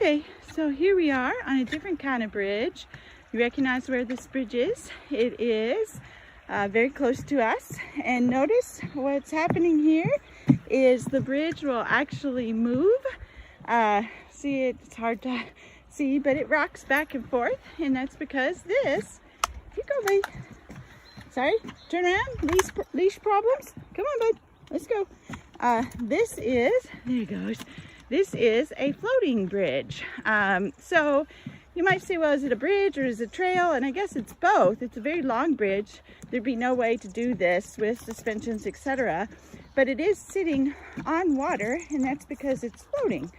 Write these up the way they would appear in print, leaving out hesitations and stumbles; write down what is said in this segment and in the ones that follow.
Okay, so here we are on a different kind of bridge. You recognize where this bridge is? It is very close to us. And notice what's happening here is the bridge will actually move. See, it's hard to see, but it rocks back and forth. And that's because this, here you go, buddy. Sorry, turn around, leash problems. Come on, bud, let's go. This is, there it goes. This is a floating bridge. So you might say, well, is it a bridge or is it a trail? And I guess it's both. It's a very long bridge. There'd be no way to do this with suspensions, etc. But it is sitting on water, and that's because it's floating.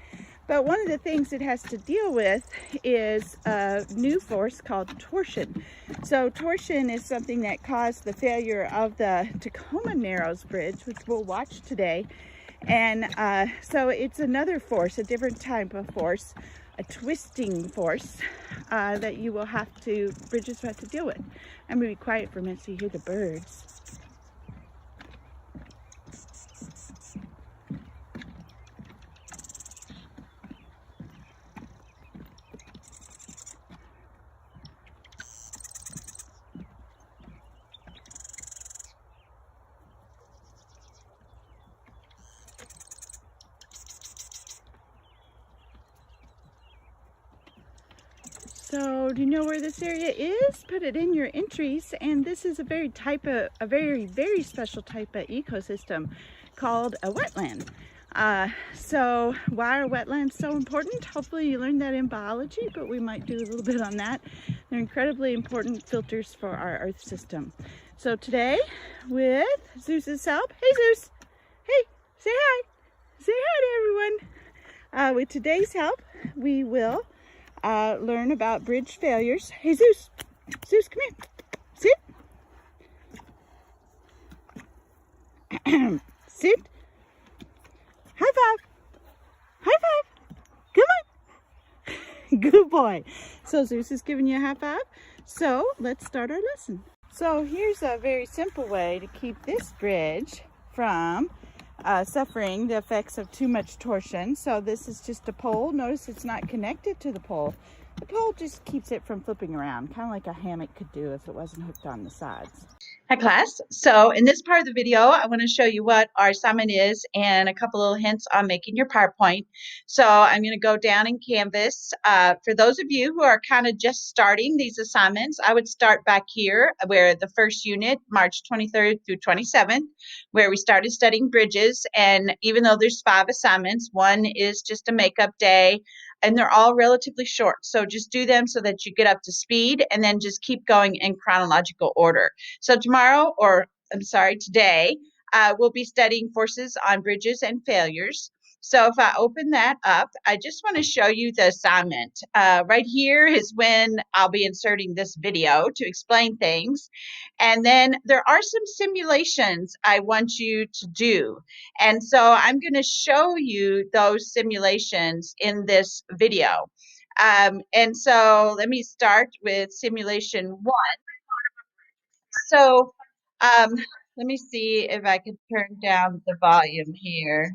But one of the things it has to deal with is a new force called torsion. So torsion is something that caused the failure of the Tacoma Narrows Bridge, which we'll watch today. And so it's another force, a different type of force, a twisting force that bridges will have to deal with. I'm going to be quiet for a minute so you hear the birds. So do you know where this area is? Put it in your entries. And this is a very special type of ecosystem called a wetland. So why are wetlands so important? Hopefully you learned that in biology, but we might do a little bit on that. They're incredibly important filters for our Earth system. So today, with Zeus's help, hey Zeus, hey, say hi. Say hi to everyone. With today's help, we will learn about bridge failures. Hey Zeus, Zeus, come here. Sit. Sit. High five. High five. Come on. Good boy. So Zeus is giving you a high five. So let's start our lesson. So here's a very simple way to keep this bridge from suffering the effects of too much torsion. So this is just a pole. Notice it's not connected to the pole. The pole just keeps it from flipping around, kind of like a hammock could do if it wasn't hooked on the sides. Hi class. So in this part of the video, I want to show you what our assignment is and a couple little hints on making your PowerPoint. So I'm going to go down in Canvas. For those of you who are kind of just starting these assignments, I would start back here where the first unit, March 23rd through 27th, where we started studying bridges. And even though there's 5 assignments, one is just a makeup day, and they're all relatively short. So just do them so that you get up to speed and then just keep going in chronological order. So today, we'll be studying forces on bridges and failures. So if I open that up, I just want to show you the assignment. Right here is when I'll be inserting this video to explain things. And then there are some simulations I want you to do. And so I'm going to show you those simulations in this video. And so let me start with simulation 1. So let me see if I can turn down the volume here.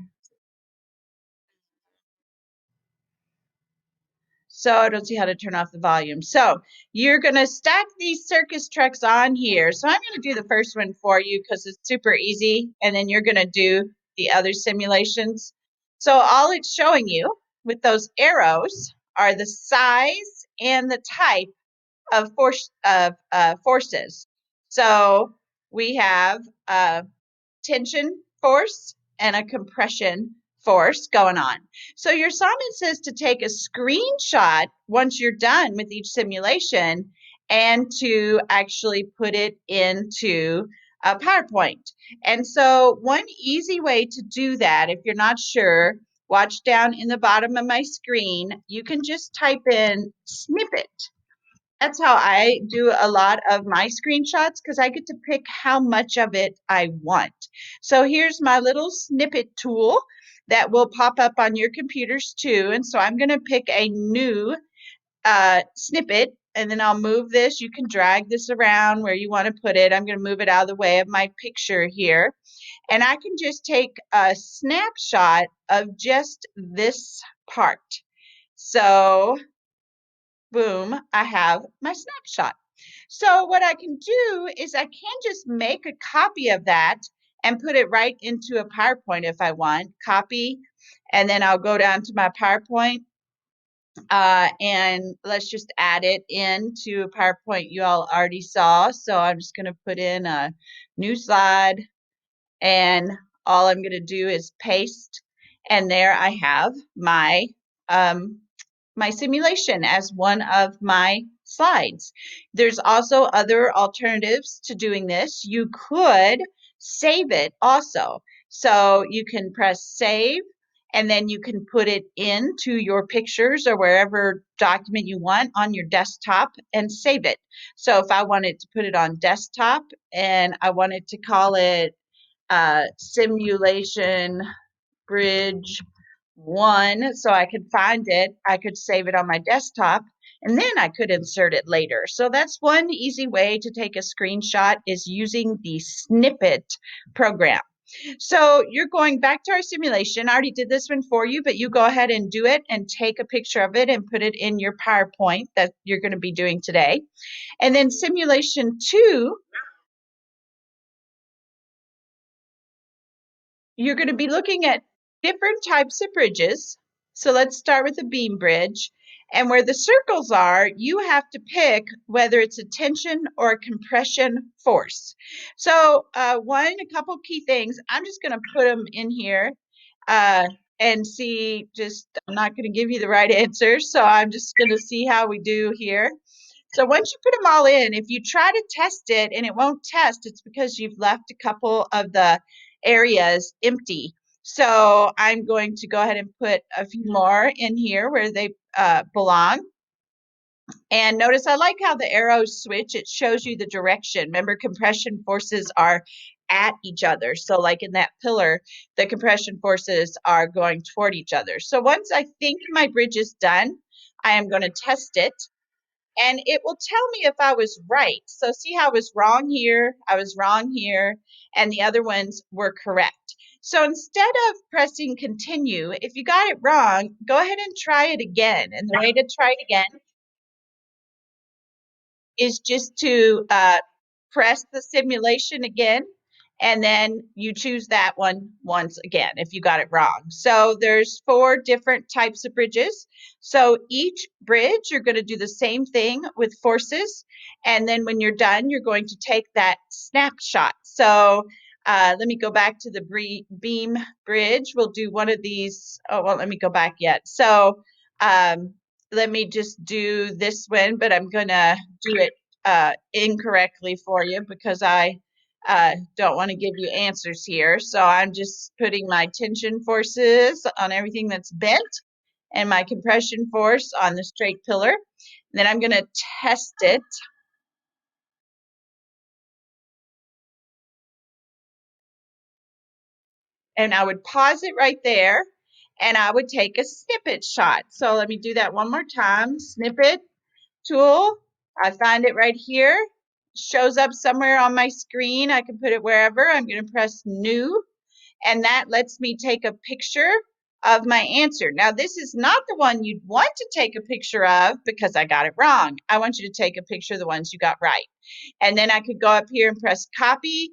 So I don't see how to turn off the volume. So you're going to stack these circus trucks on here. So I'm going to do the first one for you because it's super easy. And then you're going to do the other simulations. So all it's showing you with those arrows are the size and the type of forces. So we have a tension force and a compression force going on. So your assignment says to take a screenshot once you're done with each simulation and to actually put it into a PowerPoint. And so one easy way to do that, if you're not sure, watch down in the bottom of my screen. You can just type in snippet. That's how I do a lot of my screenshots because I get to pick how much of it I want. So here's my little snippet tool that will pop up on your computers too. And so I'm going to pick a new snippet, and then I'll move this. You can drag this around where you want to put it. I'm going to move it out of the way of my picture here. And I can just take a snapshot of just this part. So boom, I have my snapshot. So what I can do is I can just make a copy of that and put it right into a PowerPoint if I want. Copy, and then I'll go down to my PowerPoint, and let's just add it into a PowerPoint you all already saw. So I'm just going to put in a new slide, and all I'm going to do is paste, and there I have um, my simulation as one of my slides. There's also other alternatives to doing this. You could save it also. So you can press save, and then you can put it into your pictures or wherever document you want on your desktop and save it. So if I wanted to put it on desktop and I wanted to call it simulation bridge 1, so I could find it, I could save it on my desktop, and then I could insert it later. So that's one easy way to take a screenshot, is using the snippet program. So you're going back to our simulation. I already did this one for you, but you go ahead and do it and take a picture of it and put it in your PowerPoint that you're going to be doing today. And then simulation 2, you're going to be looking at different types of bridges. So let's start with the beam bridge. And where the circles are, you have to pick whether it's a tension or a compression force. So a couple key things, I'm just going to put them in here and see, I'm not going to give you the right answers. So I'm just going to see how we do here. So once you put them all in, if you try to test it and it won't test, it's because you've left a couple of the areas empty. So I'm going to go ahead and put a few more in here where they belong. And notice I like how the arrows switch. It shows you the direction. Remember, compression forces are at each other. So like in that pillar, the compression forces are going toward each other. So once I think my bridge is done, I am going to test it, and it will tell me if I was right. So see how I was wrong here, I was wrong here, and the other ones were correct. So instead of pressing continue, if you got it wrong, go ahead and try it again. And the way to try it again is just to press the simulation again, and then you choose that one once again if you got it wrong. So there's 4 different types of bridges. So each bridge, you're going to do the same thing with forces, and then when you're done, you're going to take that snapshot. So let me go back to the beam bridge. We'll do one of these. Oh, well, let me go back yet. So let me just do this one, but I'm going to do it incorrectly for you because I don't want to give you answers here. So I'm just putting my tension forces on everything that's bent and my compression force on the straight pillar. And then I'm going to test it. And I would pause it right there, and I would take a snippet shot. So let me do that one more time. Snippet tool. I find it right here. Shows up somewhere on my screen. I can put it wherever. I'm going to press new, and that lets me take a picture of my answer. Now, this is not the one you'd want to take a picture of because I got it wrong. I want you to take a picture of the ones you got right. And then I could go up here and press copy,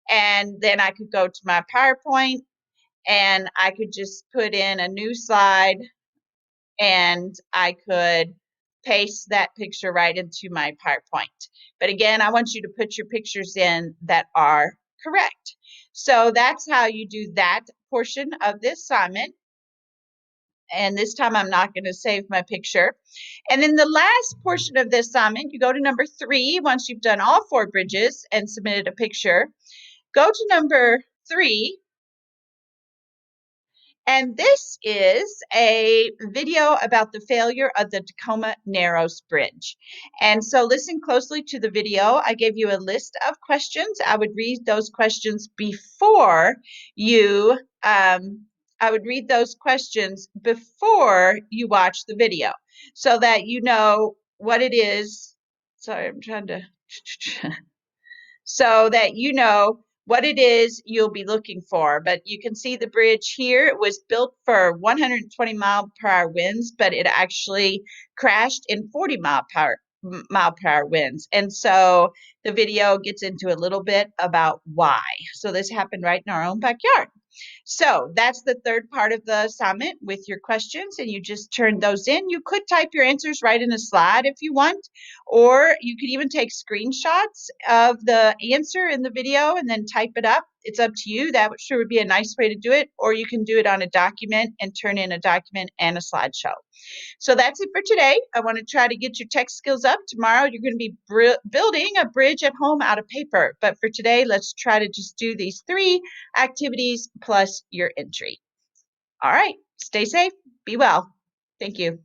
and then I could go to my PowerPoint, and I could just put in a new slide, and I could paste that picture right into my PowerPoint. But again, I want you to put your pictures in that are correct. So that's how you do that portion of the assignment. And this time I'm not going to save my picture. And then the last portion of the assignment, you go to number 3. Once you've done all 4 bridges and submitted a picture, go to number 3. And this is a video about the failure of the Tacoma Narrows Bridge. And so listen closely to the video. I gave you a list of questions. I would read those questions before you watch the video so that you know what it is. Sorry, I'm trying to so that you know what it is you'll be looking for. But you can see the bridge here. It was built for 120-mile-per-hour winds, but it actually crashed in 40-mile-per-hour winds. And so the video gets into a little bit about why. So this happened right in our own backyard. So that's the third part of the assignment with your questions, and you just turn those in. You could type your answers right in a slide if you want, or you could even take screenshots of the answer in the video and then type it up. It's up to you. That sure would be a nice way to do it, or you can do it on a document and turn in a document and a slideshow. So that's it for today. I want to try to get your tech skills up. Tomorrow, you're going to be building a bridge at home out of paper. But for today, let's try to just do these 3 activities plus your entry. All right. Stay safe. Be well. Thank you.